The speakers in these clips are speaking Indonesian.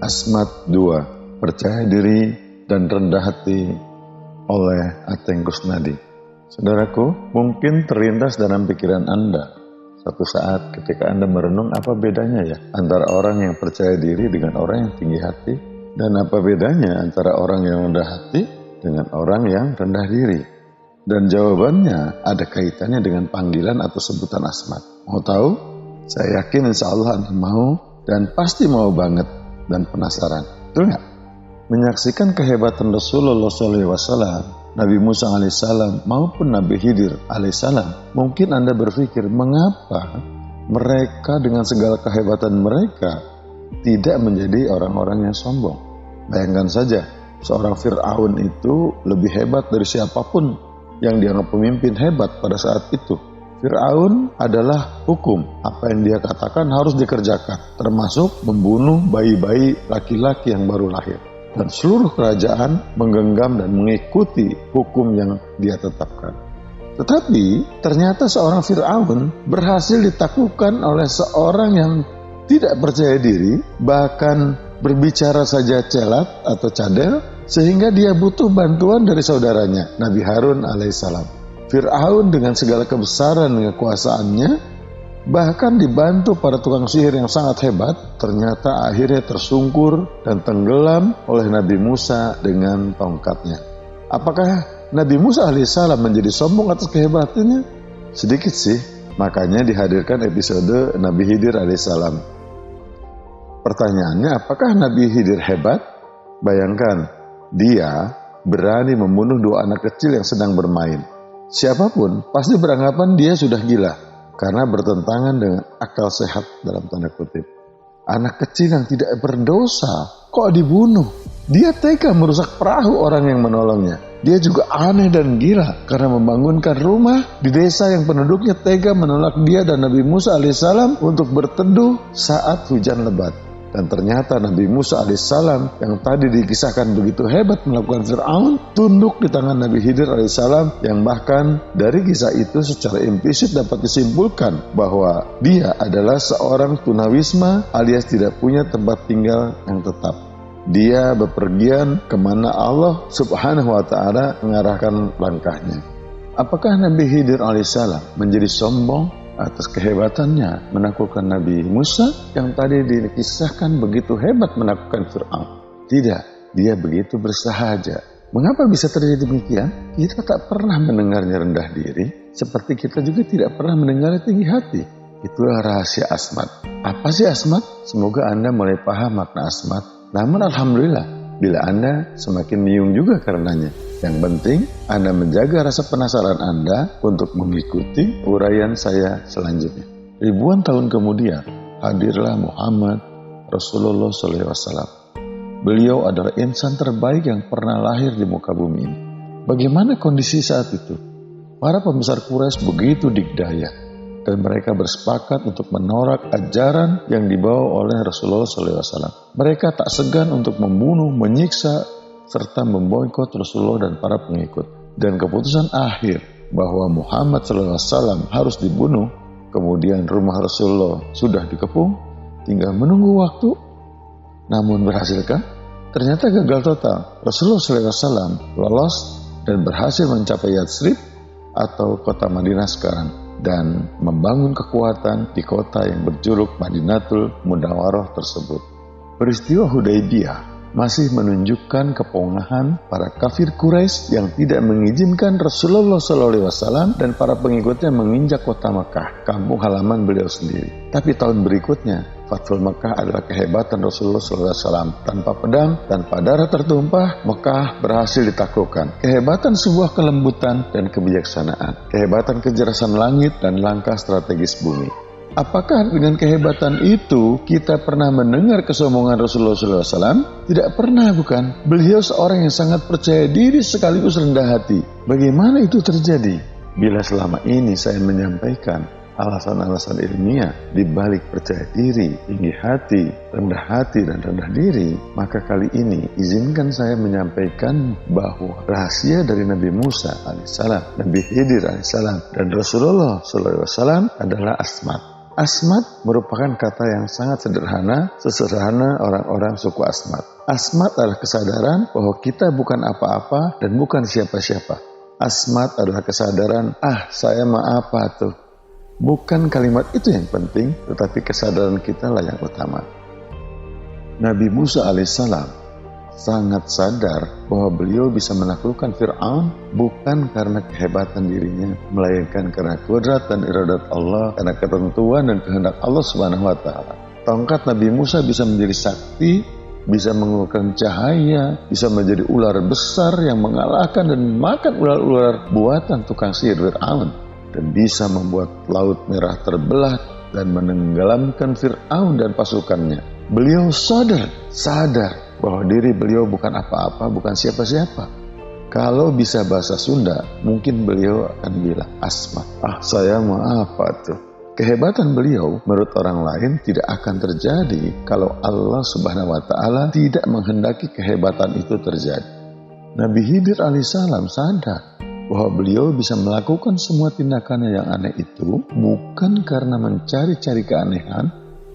Asmat 2, Percaya Diri dan Rendah Hati oleh Ateng Kusnadi. Saudaraku, mungkin terlintas dalam pikiran Anda satu saat ketika Anda merenung apa bedanya ya antara orang yang percaya diri dengan orang yang tinggi hati, dan apa bedanya antara orang yang rendah hati dengan orang yang rendah diri. Dan jawabannya ada kaitannya dengan panggilan atau sebutan Asmat. Mau tahu? Saya yakin insya Allah Anda mau dan pasti mau banget dan penasaran. Betul nggak? Menyaksikan kehebatan Rasulullah SAW, Nabi Musa alaihissalam maupun Nabi Khidir alaihissalam, mungkin Anda berpikir mengapa mereka dengan segala kehebatan mereka tidak menjadi orang-orang yang sombong. Bayangkan saja, seorang Fir'aun itu lebih hebat dari siapapun yang dianggap pemimpin hebat pada saat itu. Fir'aun adalah hukum, apa yang dia katakan harus dikerjakan, termasuk membunuh bayi-bayi laki-laki yang baru lahir. Dan seluruh kerajaan menggenggam dan mengikuti hukum yang dia tetapkan. Tetapi ternyata seorang Fir'aun berhasil ditaklukkan oleh seorang yang tidak percaya diri, bahkan berbicara saja celat atau cadel, sehingga dia butuh bantuan dari saudaranya, Nabi Harun alaihissalam. Fir'aun dengan segala kebesaran dan kekuasaannya, bahkan dibantu para tukang sihir yang sangat hebat, ternyata akhirnya tersungkur dan tenggelam oleh Nabi Musa dengan tongkatnya. Apakah Nabi Musa alaihissalam menjadi sombong atas kehebatannya? Sedikit sih, makanya dihadirkan episode Nabi Khidir alaihissalam. Pertanyaannya, apakah Nabi Khidir hebat? Bayangkan, dia berani membunuh 2 anak kecil yang sedang bermain. Siapapun pasti beranggapan dia sudah gila, karena bertentangan dengan akal sehat dalam tanda kutip. Anak kecil yang tidak berdosa kok dibunuh? Dia tega merusak perahu orang yang menolongnya. Dia juga aneh dan gila karena membangunkan rumah di desa yang penduduknya tega menolak dia dan Nabi Musa alaihissalam untuk berteduh saat hujan lebat. Dan ternyata Nabi Musa alaihissalam yang tadi dikisahkan begitu hebat melakukan Fir'aun, tunduk di tangan Nabi Khidir alaihissalam, yang bahkan dari kisah itu secara implisit dapat disimpulkan bahwa dia adalah seorang tunawisma alias tidak punya tempat tinggal yang tetap. Dia bepergian kemana Allah subhanahu wa ta'ala mengarahkan langkahnya. Apakah Nabi Khidir alaihissalam menjadi sombong atas kehebatannya menaklukkan Nabi Musa yang tadi dikisahkan begitu hebat menaklukkan Fir'aun? Tidak, dia begitu bersahaja. Mengapa bisa terjadi demikian? Kita tak pernah mendengarnya rendah diri, seperti kita juga tidak pernah mendengarnya tinggi hati. Itulah rahasia Asmat. Apa sih Asmat? Semoga Anda mulai paham makna Asmat. Namun alhamdulillah, bila Anda semakin bingung juga karenanya. Yang penting, Anda menjaga rasa penasaran Anda untuk mengikuti uraian saya selanjutnya. Ribuan tahun kemudian, hadirlah Muhammad Rasulullah SAW. Beliau adalah insan terbaik yang pernah lahir di muka bumi ini. Bagaimana kondisi saat itu? Para pembesar Quraisy begitu dikdaya, dan mereka bersepakat untuk menolak ajaran yang dibawa oleh Rasulullah SAW. Mereka tak segan untuk membunuh, menyiksa, serta memboikot Rasulullah dan para pengikut. Dan keputusan akhir bahwa Muhammad SAW harus dibunuh, kemudian rumah Rasulullah sudah dikepung, tinggal menunggu waktu. Namun berhasilkah? Ternyata gagal total. Rasulullah SAW lolos dan berhasil mencapai Yatsrib atau kota Madinah sekarang, dan membangun kekuatan di kota yang berjuluk Madinatul Munawwarah tersebut. Peristiwa Hudaybiyah masih menunjukkan kepongahan para kafir Quraisy yang tidak mengizinkan Rasulullah SAW dan para pengikutnya menginjak kota Mekah, kampung halaman beliau sendiri. Tapi tahun berikutnya, Fathul Mekah adalah kehebatan Rasulullah SAW. Tanpa pedang, tanpa darah tertumpah, Mekah berhasil ditaklukkan. Kehebatan sebuah kelembutan dan kebijaksanaan. Kehebatan kejerasan langit dan langkah strategis bumi. Apakah dengan kehebatan itu kita pernah mendengar kesombongan Rasulullah SAW? Tidak pernah, bukan? Beliau seorang yang sangat percaya diri sekaligus rendah hati. Bagaimana itu terjadi? Bila selama ini saya menyampaikan alasan-alasan ilmiah di balik percaya diri, tinggi hati, dan rendah diri, maka kali ini izinkan saya menyampaikan bahwa rahasia dari Nabi Musa alaihissalam, Nabi Khidir alaihissalam, dan Rasulullah SAW adalah Asmat. Asmat merupakan kata yang sangat sederhana, sesederhana orang-orang suku Asmat. Asmat adalah kesadaran bahwa kita bukan apa-apa dan bukan siapa-siapa. Asmat adalah kesadaran, saya mah apa tuh. Bukan kalimat itu yang penting, tetapi kesadaran kita lah yang utama. Nabi Musa alaihissalam sangat sadar bahwa beliau bisa menaklukkan Fir'aun bukan karena kehebatan dirinya, melainkan karena kudrat dan iradat Allah, karena ketentuan dan kehendak Allah Subhanahu wa Ta'ala. Tongkat Nabi Musa bisa menjadi sakti, bisa mengeluarkan cahaya, bisa menjadi ular besar yang mengalahkan dan makan ular-ular buatan tukang sihir Fir'aun, dan bisa membuat laut merah terbelah dan menenggelamkan Fir'aun dan pasukannya. Beliau sadar bahwa diri beliau bukan apa-apa, bukan siapa-siapa. Kalau bisa bahasa Sunda, mungkin beliau akan bilang, Asmat, saya mau apa tuh. Kehebatan beliau menurut orang lain tidak akan terjadi kalau Allah Subhanahu wa Ta'ala tidak menghendaki kehebatan itu terjadi. Nabi Khidir alaihissalam sadar bahwa beliau bisa melakukan semua tindakannya yang aneh itu bukan karena mencari-cari keanehan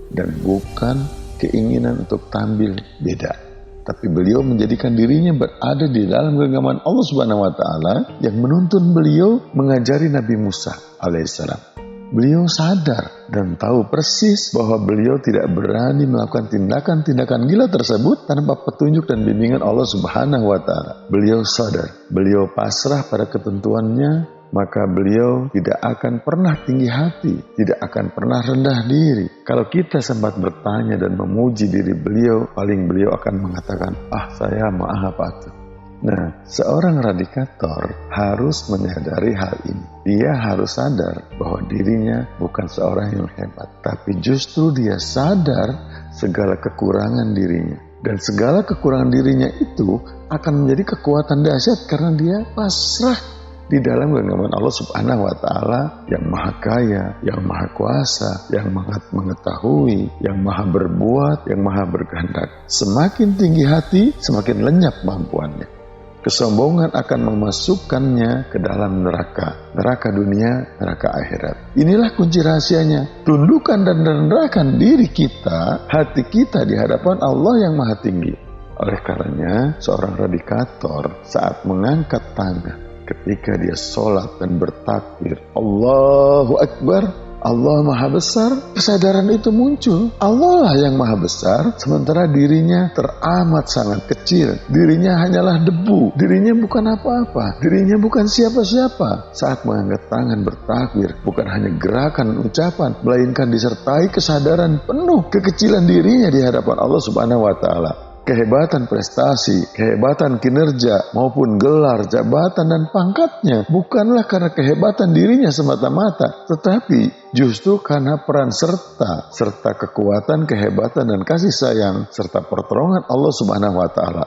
dan bukan keinginan untuk tampil beda. Tapi beliau menjadikan dirinya berada di dalam genggaman Allah Subhanahu wa Ta'ala yang menuntun beliau mengajari Nabi Musa alaihissalam. Beliau sadar dan tahu persis bahwa beliau tidak berani melakukan tindakan-tindakan gila tersebut tanpa petunjuk dan bimbingan Allah Subhanahu wa Ta'ala. Beliau sadar, beliau pasrah pada ketentuannya, maka beliau tidak akan pernah tinggi hati, tidak akan pernah rendah diri. Kalau kita sempat bertanya dan memuji diri beliau, paling beliau akan mengatakan, saya maaf tuh. Nah, seorang radikator harus menyadari hal ini. Dia harus sadar bahwa dirinya bukan seorang yang hebat, tapi justru dia sadar segala kekurangan dirinya. Dan segala kekurangan dirinya itu akan menjadi kekuatan dahsyat karena dia pasrah di dalam genggaman Allah Subhanahu wa Ta'ala yang maha kaya, yang maha kuasa, yang maha mengetahui, yang maha berbuat, yang maha berkehendak. Semakin tinggi hati, semakin lenyap kemampuannya. Kesombongan akan memasukkannya ke dalam neraka dunia, neraka akhirat. Inilah kunci rahasianya. Tundukkan dan rendahkan diri kita, hati kita di hadapan Allah yang maha tinggi. Oleh karenanya, seorang radikator saat mengangkat tangan ketika dia sholat dan bertakbir, Allahu Akbar, Allah maha besar, kesadaran itu muncul. Allah lah yang maha besar, sementara dirinya teramat sangat kecil. Dirinya hanyalah debu, dirinya bukan apa-apa, dirinya bukan siapa-siapa. Saat mengangkat tangan bertakbir, bukan hanya gerakan ucapan, melainkan disertai kesadaran penuh kekecilan dirinya di hadapan Allah Subhanahu wa Ta'ala. Kehebatan prestasi, kehebatan kinerja maupun gelar, jabatan dan pangkatnya bukanlah karena kehebatan dirinya semata-mata, tetapi justru karena peran serta kekuatan, kehebatan dan kasih sayang serta pertolongan Allah Subhanahu wa Ta'ala.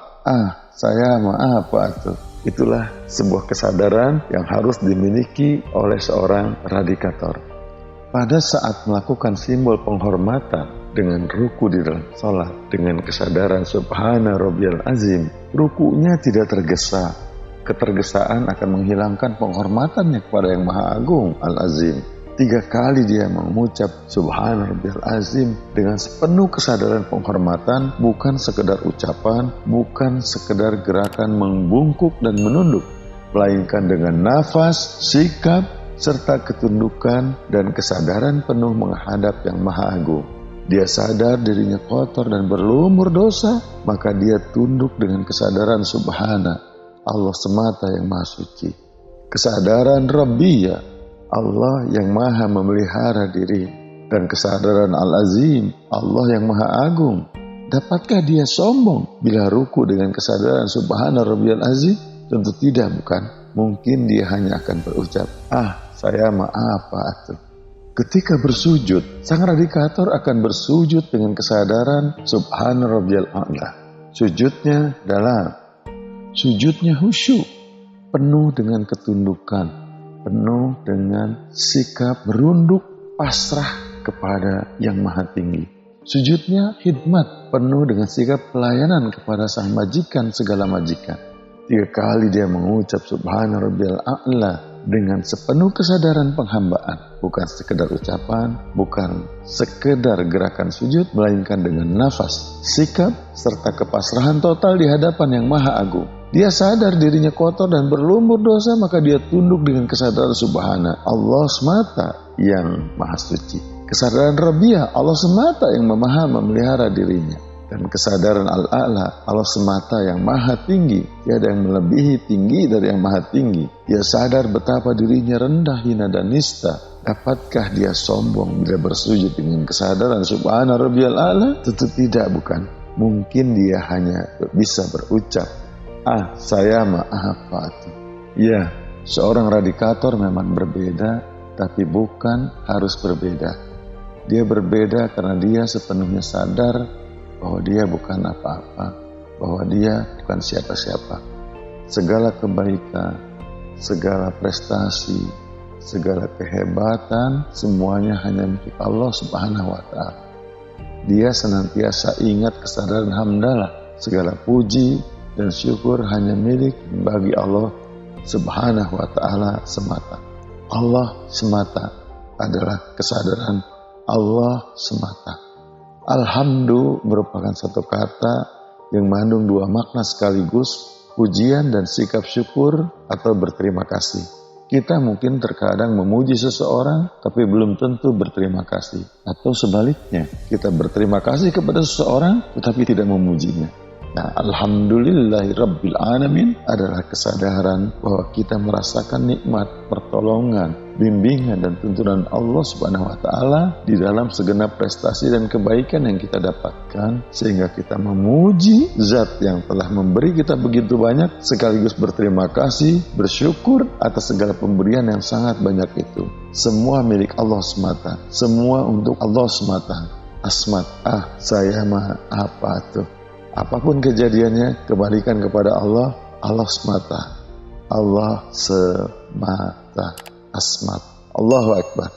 Saya maaf tuh. Itulah sebuah kesadaran yang harus dimiliki oleh seorang radikator. Pada saat melakukan simbol penghormatan dengan ruku di dalam salat, dengan kesadaran Subhana Rabbiyal Azim, rukunya tidak tergesa. Ketergesaan akan menghilangkan penghormatannya kepada yang Maha Agung Al-Azim. 3 kali dia mengucap Subhana Rabbiyal Azim dengan sepenuh kesadaran penghormatan, bukan sekedar ucapan, bukan sekedar gerakan membungkuk dan menunduk, melainkan dengan nafas, sikap, serta ketundukan dan kesadaran penuh menghadap yang Maha Agung. Dia sadar dirinya kotor dan berlumur dosa, maka dia tunduk dengan kesadaran Subhana, Allah semata yang Maha Suci. Kesadaran Rabbiyya, Allah yang Maha memelihara diri, dan kesadaran Al-Azim, Allah yang Maha Agung. Dapatkah dia sombong bila ruku dengan kesadaran Subhana Rabbiyal Azim? Tentu tidak, bukan? Mungkin dia hanya akan berucap, saya maaf tuh. Ketika bersujud, sang radikator akan bersujud dengan kesadaran Subhana Rabbiyal A'la. Sujudnya dalam, sujudnya khusyuk, penuh dengan ketundukan, penuh dengan sikap merunduk pasrah kepada yang Maha Tinggi. Sujudnya khidmat, penuh dengan sikap pelayanan kepada sang majikan segala majikan. 3 kali dia mengucap Subhana Rabbiyal A'la dengan sepenuh kesadaran penghambaan, bukan sekedar ucapan, bukan sekedar gerakan sujud, melainkan dengan nafas, sikap, serta kepasrahan total di hadapan Yang Maha Agung. Dia sadar dirinya kotor dan berlumur dosa, maka dia tunduk dengan kesadaran subhana, Allah semata yang maha suci. Kesadaran rabiah, Allah semata yang memelihara dirinya. Dan kesadaran al-a'la, Allah semata yang maha tinggi, tiada yang melebihi tinggi dari yang maha tinggi. Dia sadar betapa dirinya rendah, hina dan nista. Dapatkah dia sombong bila bersujud dengan kesadaran subhana rabbiyal a'la? Tentu tidak, bukan. Mungkin dia hanya bisa berucap, saya ma'afatu. Ya, seorang radikator memang berbeda, tapi bukan harus berbeda. Dia berbeda karena dia sepenuhnya sadar bahwa dia bukan apa-apa, bahwa dia bukan siapa-siapa. Segala kebaikan, segala prestasi, segala kehebatan, semuanya hanya milik Allah Subhanahu wa Ta'ala. Dia senantiasa ingat kesadaran hamdalah, segala puji dan syukur hanya milik bagi Allah Subhanahu wa Ta'ala semata. Allah semata adalah kesadaran Allah semata. Alhamdulillah merupakan satu kata yang mengandung dua makna sekaligus, pujian dan sikap syukur atau berterima kasih. Kita mungkin terkadang memuji seseorang tapi belum tentu berterima kasih. Atau sebaliknya, kita berterima kasih kepada seseorang tetapi tidak memujinya. Nah, alhamdulillahirabbil alamin adalah kesadaran bahwa kita merasakan nikmat, pertolongan, bimbingan dan tuntunan Allah Subhanahu wa Ta'ala di dalam segenap prestasi dan kebaikan yang kita dapatkan, sehingga kita memuji zat yang telah memberi kita begitu banyak, sekaligus berterima kasih, bersyukur atas segala pemberian yang sangat banyak itu. Semua milik Allah semata, semua untuk Allah semata. Asmat, saya mah apa tuh? Apapun kejadiannya, kembalikan kepada Allah, Allah semata. Allah semata. Asmat. Allahu Akbar.